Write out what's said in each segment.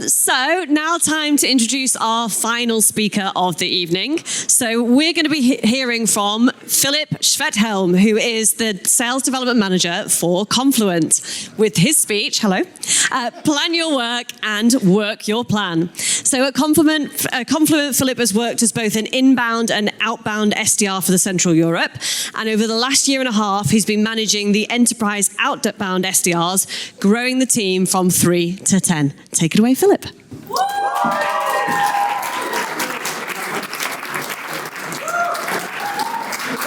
So now time to introduce our final speaker of the evening. So we're going to be hearing from Philipp Schwedthelm, who is the Sales Development Manager for Confluent, with his speech, plan your work and work your plan. So at Confluent, Philipp has worked as both an inbound and outbound SDR for the Central Europe. And over the last year and a half, he's been managing the enterprise outbound SDRs, growing the team from 3 to 10. Take it away, Philipp.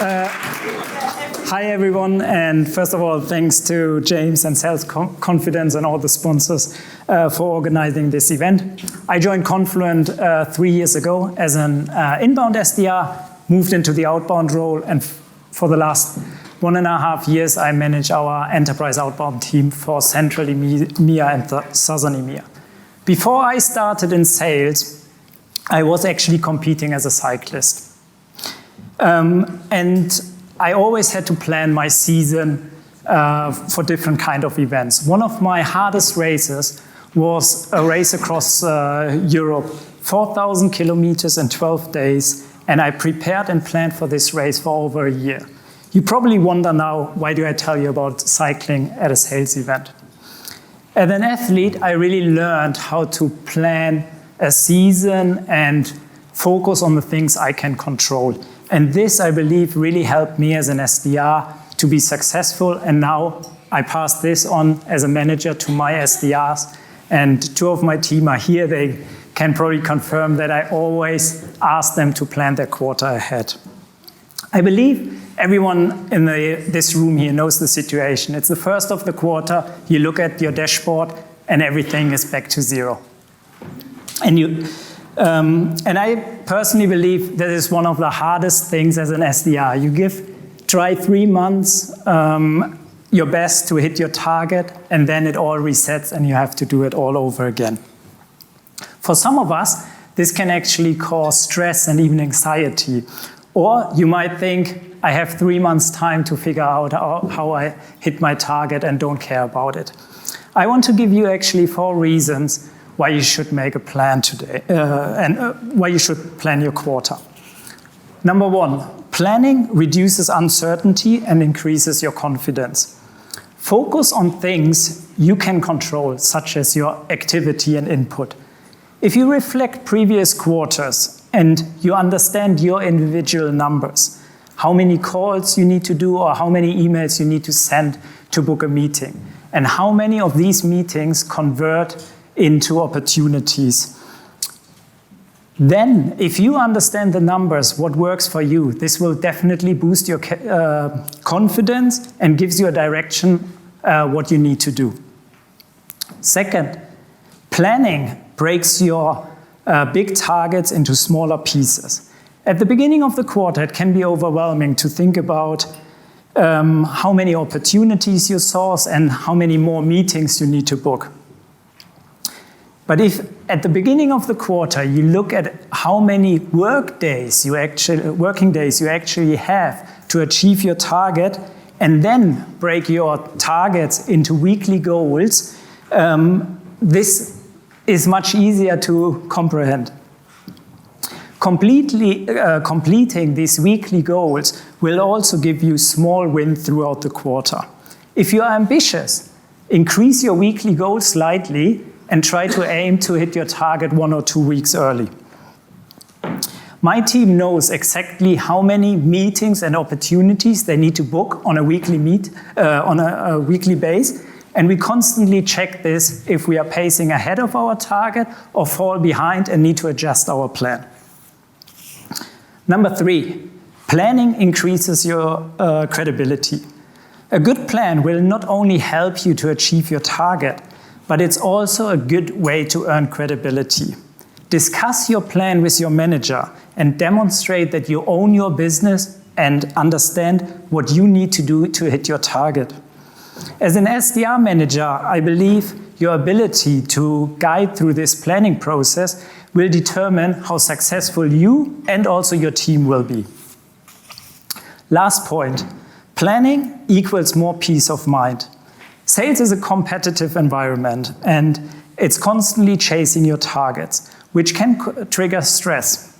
Hi everyone, and first of all, thanks to James and Sales Confidence and all the sponsors for organizing this event. I joined Confluent 3 years ago as an inbound SDR, moved into the outbound role, and for the last 1.5 years, I manage our enterprise outbound team for Central EMEA and Southern EMEA. Before I started in sales, I was actually competing as a cyclist. And I always had to plan my season for different kind of events. One of my hardest races was a race across Europe, 4,000 kilometers in 12 days, and I prepared and planned for this race for over a year. You probably wonder now, why do I tell you about cycling at a sales event? As an athlete, I really learned how to plan a season and focus on the things I can control. And this, I believe, really helped me as an SDR to be successful. And now I pass this on as a manager to my SDRs. And 2 of my team are here. They can probably confirm that I always ask them to plan their quarter ahead. I believe everyone in this room here knows the situation. It's the first of the quarter. You look at your dashboard and everything is back to zero. And I personally believe that is one of the hardest things as an SDR. You try 3 months your best to hit your target, and then it all resets and you have to do it all over again. For some of us, this can actually cause stress and even anxiety. Or you might think, I have 3 months time to figure out how I hit my target and don't care about it. I want to give you actually 4 reasons why you should make a plan today and why you should plan your quarter. Number 1, planning reduces uncertainty and increases your confidence. Focus on things you can control, such as your activity and input. If you reflect previous quarters and you understand your individual numbers, how many calls you need to do or how many emails you need to send to book a meeting, and how many of these meetings convert into opportunities. Then, if you understand the numbers, what works for you, this will definitely boost your confidence and gives you a direction what you need to do. Second, planning breaks your big targets into smaller pieces. At the beginning of the quarter, it can be overwhelming to think about how many opportunities you source and how many more meetings you need to book. But if at the beginning of the quarter you look at how many working days you actually have to achieve your target, and then break your targets into weekly goals, this is much easier to comprehend. Completing these weekly goals will also give you small wins throughout the quarter. If you are ambitious, increase your weekly goals slightly and try to aim to hit your target 1 or 2 weeks early. My team knows exactly how many meetings and opportunities they need to book on a weekly base, and we constantly check this if we are pacing ahead of our target or fall behind and need to adjust our plan. Number 3, planning increases your credibility. A good plan will not only help you to achieve your target, but it's also a good way to earn credibility. Discuss your plan with your manager and demonstrate that you own your business and understand what you need to do to hit your target. As an SDR manager, I believe your ability to guide through this planning process will determine how successful you and also your team will be. Last point, planning equals more peace of mind. Sales is a competitive environment, and It's constantly chasing your targets, which can trigger stress,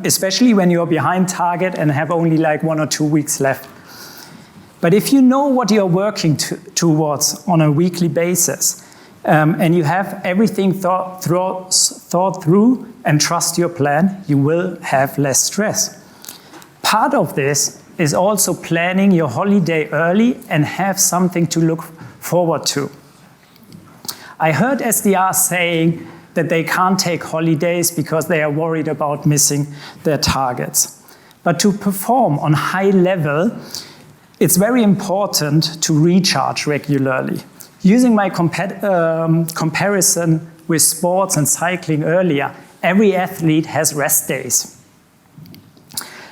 especially when you're behind target and have only like 1 or 2 weeks left. But if you know what you're working towards on a weekly basis, and you have everything thought through and trust your plan, you will have less stress. Part of this is also planning your holiday early and have something to look forward to. I heard SDRs saying that they can't take holidays because they are worried about missing their targets. But to perform on high level, it's very important to recharge regularly. Using my comparison with sports and cycling earlier, every athlete has rest days.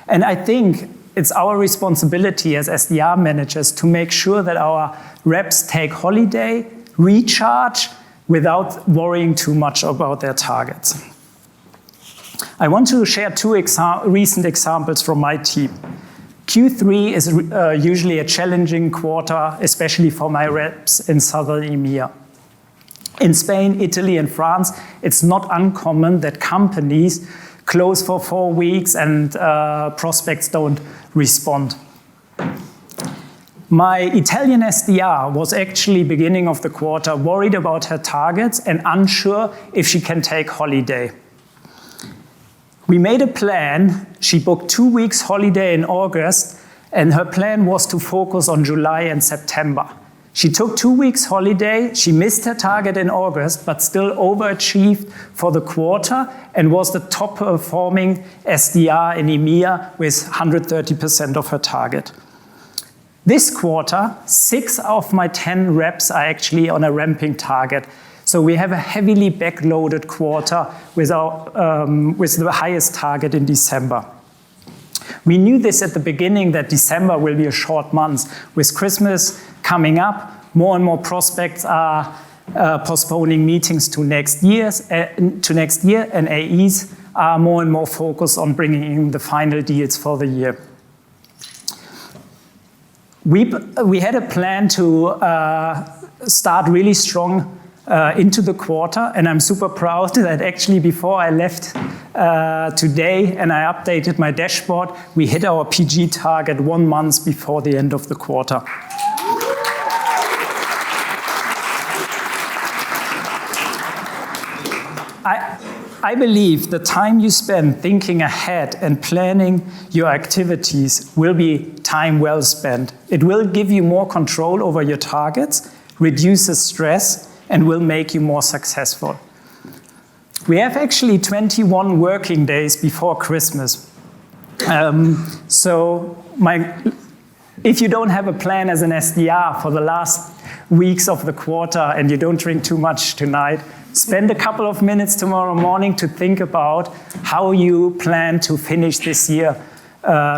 And I think it's our responsibility as SDR managers to make sure that our reps take holiday, recharge, without worrying too much about their targets. I want to share 2 recent examples from my team. Q3 is usually a challenging quarter, especially for my reps in Southern EMEA. In Spain, Italy, and France, it's not uncommon that companies close for 4 weeks and prospects don't respond. My Italian SDR was actually beginning of the quarter worried about her targets and unsure if she can take holiday. We made a plan. She booked 2 weeks holiday in August, and her plan was to focus on July and September. She took 2 weeks holiday. She missed her target in August, but still overachieved for the quarter and was the top performing SDR in EMEA with 130% of her target. This quarter, 6 of my 10 reps are actually on a ramping target. So we have a heavily backloaded quarter with the highest target in December. We knew this at the beginning, that December will be a short month. With Christmas coming up, more and more prospects are postponing meetings to next year, and AEs are more and more focused on bringing in the final deals for the year. We had a plan to start really strong into the quarter, and I'm super proud that actually before I left today and I updated my dashboard, we hit our PG target 1 month before the end of the quarter. I believe the time you spend thinking ahead and planning your activities will be time well spent. It will give you more control over your targets, reduces stress, and will make you more successful. We have actually 21 working days before Christmas. If you don't have a plan as an SDR for the last weeks of the quarter and you don't drink too much tonight, spend a couple of minutes tomorrow morning to think about how you plan to finish this year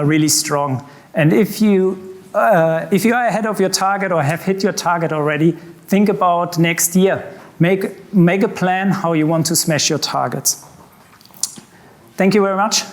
really strong. And if you are ahead of your target or have hit your target already, think about next year. Make a plan how you want to smash your targets. Thank you very much.